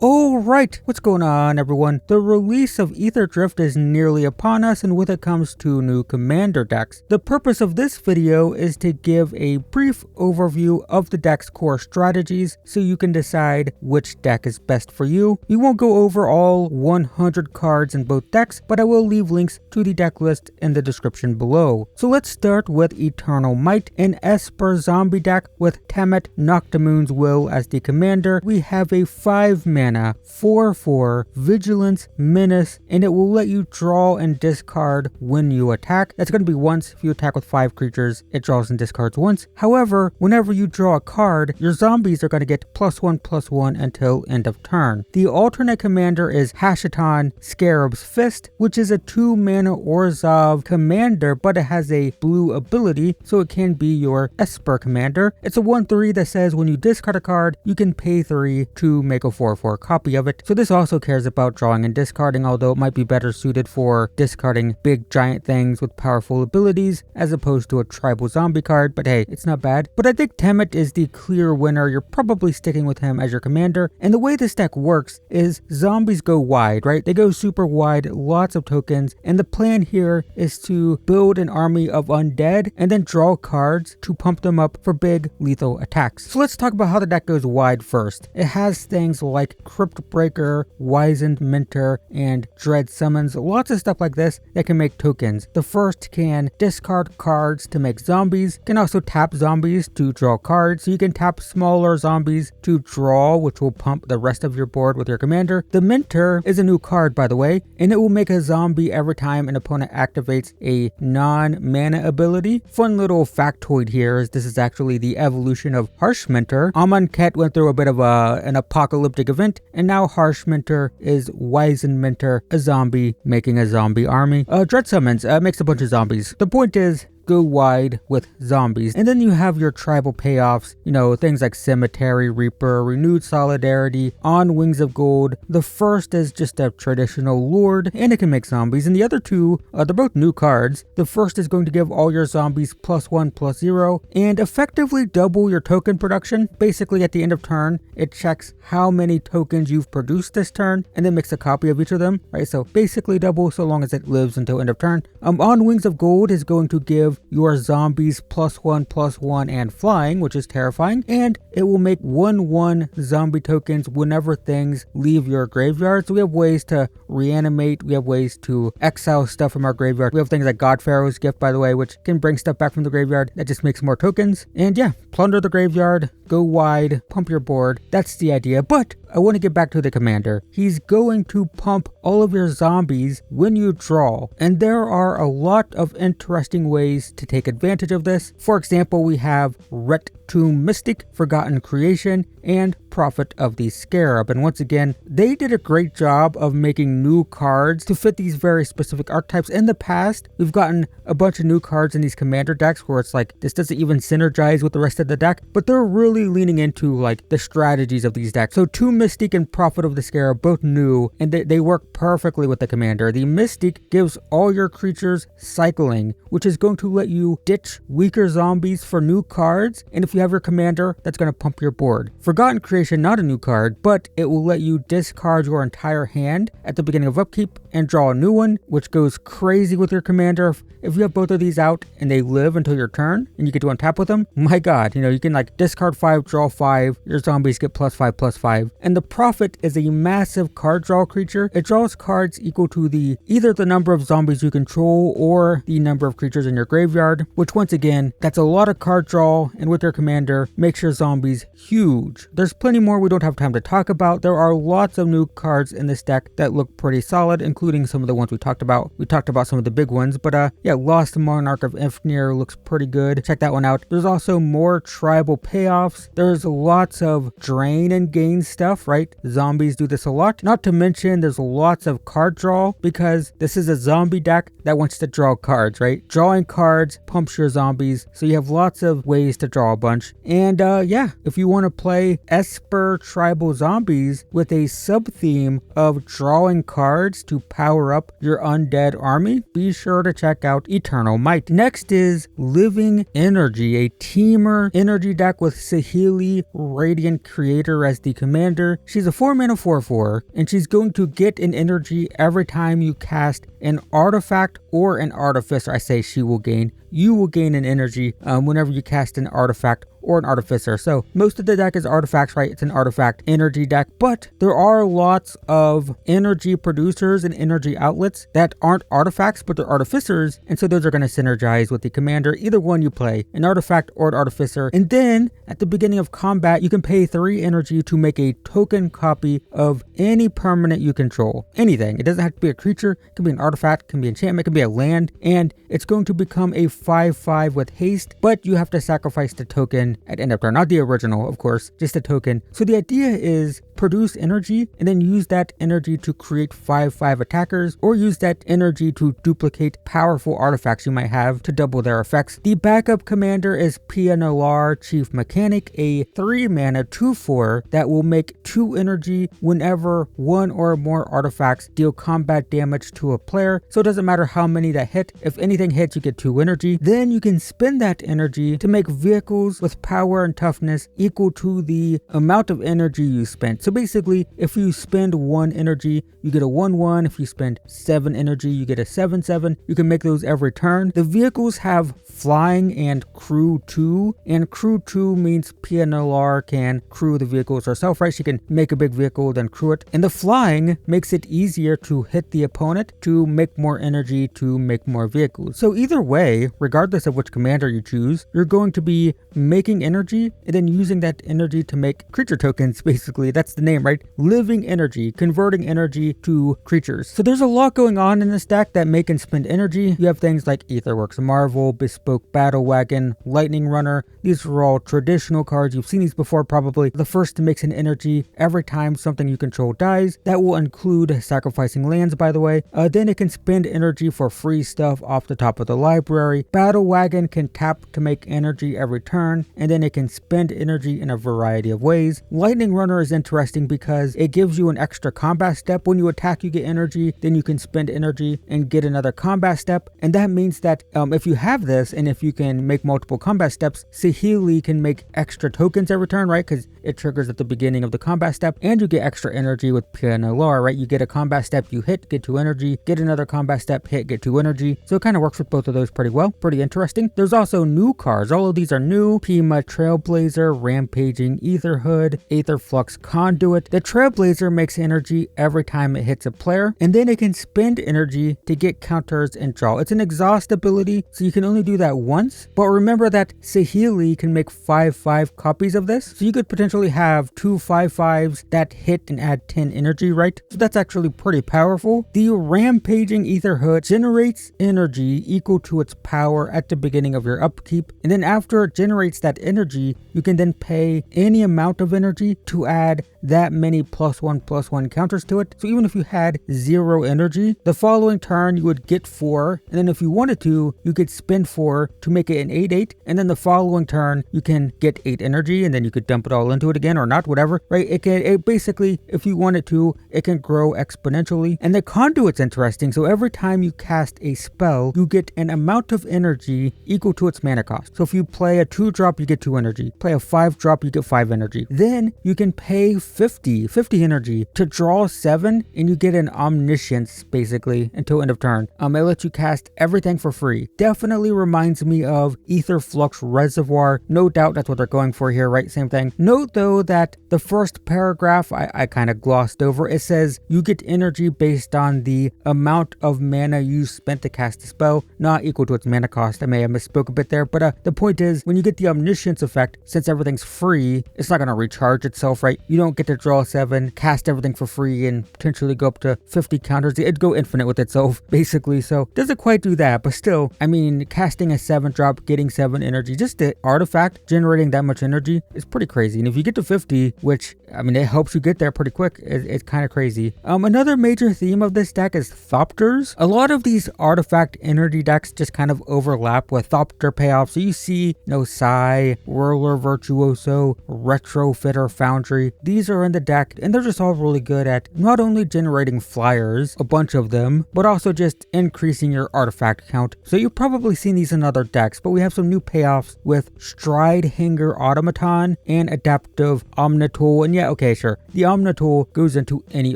Alright, what's going on everyone? The release of Aetherdrift is nearly upon us, and with it comes 2 new commander decks. The purpose of this video is to give a brief overview of the deck's core strategies so you can decide which deck is best for you. We won't go over all 100 cards in both decks, but I will leave links to the deck list in the description below. So let's start with Eternal Might, an Esper zombie deck with Temur Noctimoon's Will as the commander. We have a 5-mana 4/4 Vigilance Menace, and it will let you draw and discard when you attack. That's going to be once. If you attack with 5 creatures, it draws and discards once. However, whenever you draw a card, your zombies are going to get +1/+1 until end of turn. The alternate commander is Hashaton Scarab's Fist, which is a 2-mana Orzhov commander, but it has a blue ability, so it can be your Esper commander. It's a 1/3 that says when you discard a card, you can pay 3 to make a 4/4 copy of it. So this also cares about drawing and discarding, although it might be better suited for discarding big giant things with powerful abilities as opposed to a tribal zombie card, but hey, it's not bad. But I think Temur is the clear winner. You're probably sticking with him as your commander, and the way this deck works is zombies go wide, right? They go super wide, lots of tokens, and the plan here is to build an army of undead and then draw cards to pump them up for big lethal attacks. So let's talk about how the deck goes wide first. It has things like Crypt Breaker, Wizened Mentor, and Dread Summons, lots of stuff like this that can make tokens. The first can discard cards to make zombies, can also tap zombies to draw cards, so you can tap smaller zombies to draw, which will pump the rest of your board with your commander. The Mentor is a new card, by the way, and it will make a zombie every time an opponent activates a non-mana ability. Fun little factoid here is this is actually the evolution of Harsh Mentor. Amonkhet went through a bit of an apocalyptic event, and now Harsh Mentor is Wizened Mentor, a zombie making a zombie army. Dread Summons makes a bunch of zombies. The point is, go wide with zombies. And then you have your tribal payoffs, you know, things like Cemetery Reaper, Renewed Solidarity, On Wings of Gold. The first is just a traditional lord, and it can make zombies, and the other two, they're both new cards. The first is going to give all your zombies +1/+0, and effectively double your token production. Basically, at the end of turn, it checks how many tokens you've produced this turn, and then makes a copy of each of them, right? So basically double so long as it lives until end of turn. On Wings of Gold is going to give your zombies +1/+1 and flying, which is terrifying, and it will make 1/1 zombie tokens whenever things leave your graveyard. So we have ways to reanimate, we have ways to exile stuff from our graveyard. We have things like God Pharaoh's Gift, by the way, which can bring stuff back from the graveyard. That just makes more tokens. And yeah, plunder the graveyard, go wide, pump your board. That's the idea. But I want to get back to the commander. He's going to pump all of your zombies when you draw, and there are a lot of interesting ways to take advantage of this. For example, we have Ret Tomb Mystic, Forgotten Creation, and Prophet of the Scarab. And once again, they did a great job of making new cards to fit these very specific archetypes. In the past, we've gotten a bunch of new cards in these commander decks where it's like, this doesn't even synergize with the rest of the deck, but they're really leaning into like the strategies of these decks. So Tomb Mystic and Prophet of the Scarab, both new, and they work perfectly with the commander. The Mystic gives all your creatures cycling, which is going to let you ditch weaker zombies for new cards, and if you have your commander, that's going to pump your board. Forgotten Creation, not a new card, but it will let you discard your entire hand at the beginning of upkeep and draw a new one, which goes crazy with your commander. If you have both of these out and they live until your turn and you get to untap with them, my god, you know, you can like discard 5, draw 5, your zombies get +5/+5. And the Prophet is a massive card draw creature. It draws cards equal to either the number of zombies you control or the number of creatures in your graveyard, which once again, that's a lot of card draw, and with your commander, makes your zombies huge. There's plenty more we don't have time to talk about. There are lots of new cards in this deck that look pretty solid, including some of the ones we talked about. We talked about some of the big ones, but yeah, Lost Monarch of Ifnir looks pretty good. Check that one out. There's also more tribal payoffs. There's lots of drain and gain stuff, right? Zombies do this a lot. Not to mention, there's lots of card draw because this is a zombie deck that wants to draw cards, right? Drawing cards pumps your zombies, so you have lots of ways to draw a bunch. And yeah, if you want to play Esper tribal zombies with a sub-theme of drawing cards to power up your undead army, be sure to check out Eternal Might. Next is Living Energy, a Temur energy deck with Saheeli, Radiant Creator as the commander. Commander. She's a 4-mana 4/4, and she's going to get an energy every time you cast an artifact or an artificer. I say she will gain. You will gain an energy whenever you cast an artifact or an artificer. So most of the deck is artifacts, right? It's an artifact energy deck, but there are lots of energy producers and energy outlets that aren't artifacts, but they're artificers, and so those are going to synergize with the commander. Either one you play, an artifact or an artificer. And then at the beginning of combat, you can pay 3 energy to make a token copy of any permanent you control. Anything. It doesn't have to be a creature. It can be an artifact, it can be enchantment, it can be a land, and it's going to become a 5/5 with haste, but you have to sacrifice the token at end of turn. Not the original, of course, just a token. So the idea is produce energy and then use that energy to create 5/5 attackers, or use that energy to duplicate powerful artifacts you might have to double their effects. The backup commander is Pia Nalar, Chief Mechanic, a 3-mana 2/4 that will make 2 energy whenever 1 or more artifacts deal combat damage to a player. So it doesn't matter how many that hit. If anything hits, you get 2 energy. Then you can spend that energy to make vehicles with power and toughness equal to the amount of energy you spent. So basically, if you spend 1 energy, you get a 1/1. If you spend 7 energy, you get a 7/7. You can make those every turn. The vehicles have flying and crew 2, and crew 2 means Pia Nalar can crew the vehicles herself, right? She can make a big vehicle, then crew it. And the flying makes it easier to hit the opponent to make more energy to make more vehicles. So either way, regardless of which commander you choose, you're going to be making energy and then using that energy to make creature tokens, basically. That's the name, right? Living energy, converting energy to creatures. So there's a lot going on in this deck that make and spend energy. You have things like Aetherworks Marvel, Bespoke Battle Wagon, Lightning Runner. These are all traditional cards. You've seen these before probably. The first makes an energy every time something you control dies. That will include sacrificing lands, by the way. Then it can spend energy for free stuff off the top of the library. Battle Wagon can tap to make energy every turn, and then it can spend energy in a variety of ways. Lightning Runner is interesting because it gives you an extra combat step. When you attack, you get energy, then you can spend energy and get another combat step. And that means that if you have this, and if you can make multiple combat steps, Saheeli can make extra tokens every turn, right? Because it triggers at the beginning of the combat step, and you get extra energy with Pia Nalar, right? You get a combat step, you hit, get 2 energy, get another combat step, hit, get 2 energy. So it kind of works with both of those pretty well. Pretty interesting. There's also new cards. All of these are new. Pima Trailblazer, Rampaging Aetherhood, Aetherflux Conduit. The Trailblazer makes energy every time it hits a player, and then it can spend energy to get counters and draw. It's an exhaust ability, so you can only do that once. But remember that Saheeli can make 5/5 copies of this, so you could potentially have 2 5/5s that hit and add 10 energy, right? So that's actually pretty powerful. The Rampaging Aetherhood generates energy equal to its power at the beginning of your upkeep, and then after it generates that energy, you can then pay any amount of energy to add that many +1/+1 counters to it. So even if you had 0 energy, the following turn you would get 4, and then if you wanted to, you could spend 4 to make it an 8/8, and then the following turn you can get 8 energy, and then you could dump it all into it again, or not, whatever, right? It basically, if you wanted to, it can grow exponentially. And the conduit's interesting. So every time you cast a spell, you get an amount of energy equal to its mana cost. So if you play a 2-drop, you get 2 energy. Play a 5-drop, you get 5 energy. Then you can pay 50 energy to draw 7, and you get an omniscience basically until end of turn. It lets you cast everything for free. Definitely reminds me of Aetherflux Reservoir. No doubt that's what they're going for here, right? Same thing. Note though that the first paragraph I kind of glossed over. It says you get energy based on the amount of mana you spent to cast a spell, not equal to its mana cost. I may have misspoke a bit there, but the point is, when you get the omniscience effect, since everything's free, it's not going to recharge itself, right? You don't get to draw 7, cast everything for free, and potentially go up to 50 counters. It'd go infinite with itself, basically. So doesn't quite do that, but still, I mean, casting a 7-drop, getting 7 energy, just the artifact generating that much energy is pretty crazy. And if you get to 50, which, I mean, it helps you get there pretty quick, it's kind of crazy. Another major theme of this deck is Thopters. A lot of these artifact energy decks just kind of overlap with Thopter payoffs. So you see, Sai, Whirler Virtuoso, Retrofitter Foundry. These are are in the deck, and they're just all really good at not only generating flyers, a bunch of them, but also just increasing your artifact count. So you've probably seen these in other decks, but we have some new payoffs with Stride Hanger Automaton and Adaptive Omnitool. And yeah, okay, sure, the Omnitool goes into any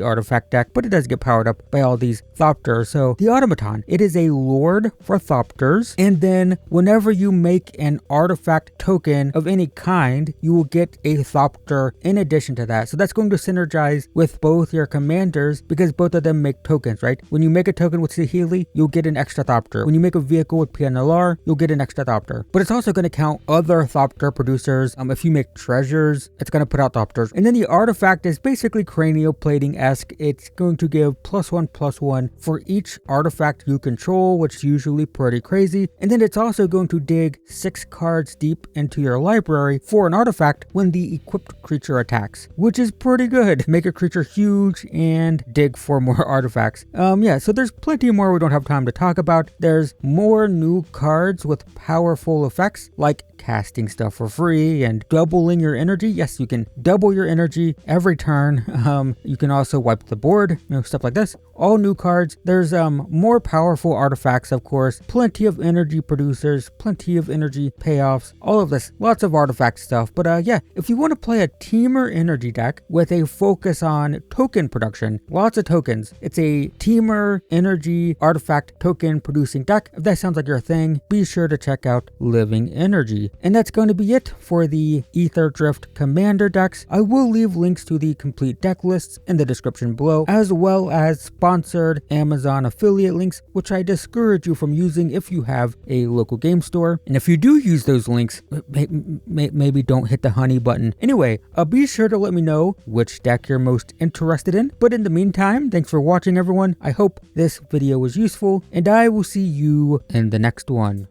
artifact deck, but it does get powered up by all these Thopters. So the Automaton, it is a Lord for Thopters, and then whenever you make an artifact token of any kind, you will get a Thopter in addition to that. So that's going to synergize with both your commanders because both of them make tokens, right? When you make a token with Saheeli, you'll get an extra Thopter. When you make a vehicle with PNLR, you'll get an extra Thopter. But it's also going to count other Thopter producers. If you make treasures, it's going to put out Thopters. And then the artifact is basically cranial plating-esque. It's going to give +1/+1 for each artifact you control, which is usually pretty crazy. And then it's also going to dig 6 cards deep into your library for an artifact when the equipped creature attacks, which is pretty good. Make a creature huge and dig for more artifacts. Yeah, so there's plenty more we don't have time to talk about. There's more new cards with powerful effects like casting stuff for free and doubling your energy. Yes, you can double your energy every turn. You can also wipe the board, stuff like this. All new cards. There's more powerful artifacts, of course, plenty of energy producers, plenty of energy payoffs, all of this, lots of artifact stuff. But yeah, if you want to play a Temur energy deck with a focus on token production, lots of tokens, it's a Temur energy artifact token producing deck. If that sounds like your thing, be sure to check out Living Energy. And that's going to be it for the Aetherdrift Commander decks. I will leave links to the complete deck lists in the description below, as well as sponsored Amazon affiliate links, which I discourage you from using if you have a local game store. And if you do use those links, maybe don't hit the honey button. Anyway, be sure to let me know which deck you're most interested in. But in the meantime, thanks for watching, everyone. I hope this video was useful, and I will see you in the next one.